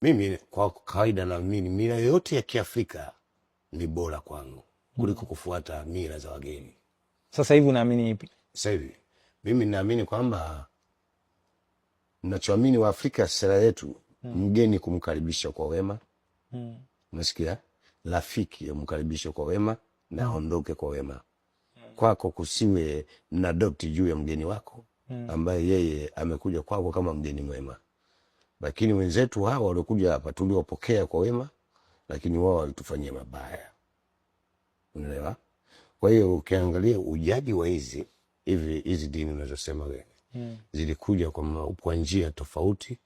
Mimi kwa kawaida naamini mila yote ya Kiafrika ni bora kwangu kuliko kufuata mila za wageni. Sasa hivi unaamini ipi? Sasa hivi mimi naamini kwamba ninachoamini wa Afrika, sera yetu mgeni kumkaribisha kwa wema. Unasikia? Rafiki umkaribisha kwa wema na aondoke kwa wema. Kwako kusiwe na doubt juu ya mgeni wako ambaye yeye amekuja kwako kama mgeni mwema. Lakini wenzetu hawa waliokuja hapa tuliwapokea kwa wema, lakini wao walitufanyia mabaya. Unaelewa? Kwa hiyo ukiangalia ujaji wa hizi dini unazosema wewe, zilikuja kwa njia tofauti,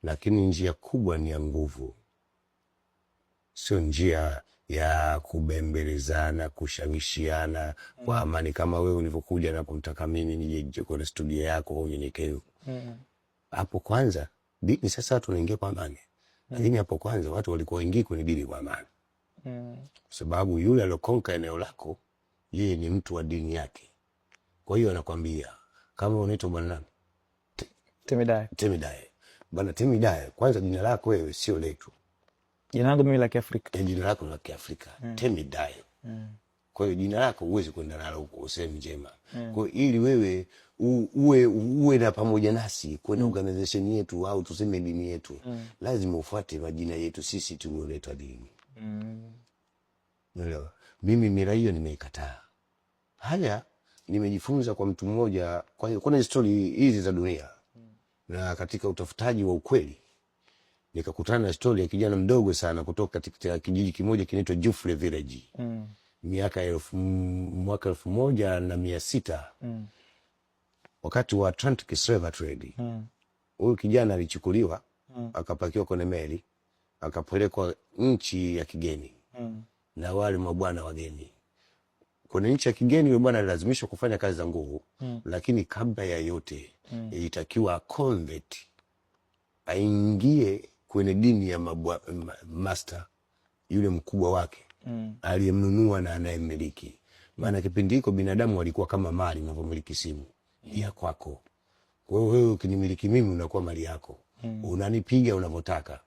lakini njia kubwa ni ya nguvu. Sio njia ya kubembelezana, kushawishiana kwa amani kama wewe ulivyokuja na kumtaka mimi nije kwenye studio yako kwa unyenyekevu. Hapo kwanza dini, sasa tunaingia kwa amani. Lakini hapo kwanza watu walikuwa waingii kwenye dini kwa amani. Sababu yule alokonka eneo lako, yeye ni mtu wa dini yake. Kwa hiyo anakwambia kama unaitwa bwana nani? Temidaye. Bwana Temidaye, kwanza jina lako wewe sio letu. Jina langu mimi la Kiafrika. Jina lako la Kiafrika. Temidaye. Kwa hiyo jina lako huwezi kwenda nalo huko useme njema. Kwa hiyo ili wewe uwe na pamoja nasi kwenye organization yetu au tuseme dini yetu, lazima ufuate majina yetu sisi tulioletwa dini. Unaelewa? Mimi mila hiyo nimeikataa. Haya nimejifunza kwa mtu mmoja, kwa hiyo kuna story hizi za dunia. Na katika utafutaji wa ukweli nikakutana na story ya kijana mdogo sana kutoka katika kijiji kimoja kinaitwa Jufre Village. Mwaka 1600 wakati wa Atlantic Slave Trade. Huyu kijana alichukuliwa akapakiwa kwenye meli akapelekwa nchi ya kigeni na wale mabwana wageni. Kwenye nchi ya kigeni yule bwana alilazimishwa kufanya kazi za nguvu, lakini kabla ya yote ilitakiwa convert, aingie kwenye dini ya master yule mkubwa wake aliyemnunua na anayemiliki. Maana kipindi hiko binadamu walikuwa kama mali unavyomiliki simu ya kwako. Kwa hiyo wewe ukinimiliki mimi unakuwa mali yako. Unanipiga unavyotaka.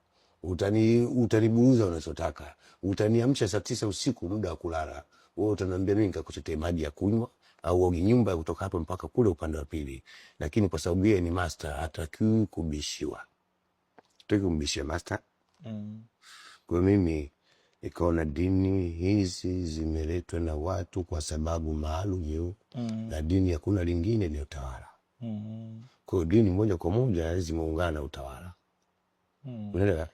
Utanibuuza unachotaka. Utaniamsha saa 9 usiku muda wa kulala. Wewe utaniambia mimi nikakuchotea maji ya kunywa au oge nyumba kutoka hapo mpaka kule upande wa pili. Lakini kwa sababu yeye ni master hatakiwi kubishiwa. Hataki kumbishia master. Kwa mimi ikaona dini hizi zimeletwa na watu kwa sababu maalum na dini hakuna lingine ni utawala. Kwa dini moja kwa moja lazima ungana na utawala. Unaelewa?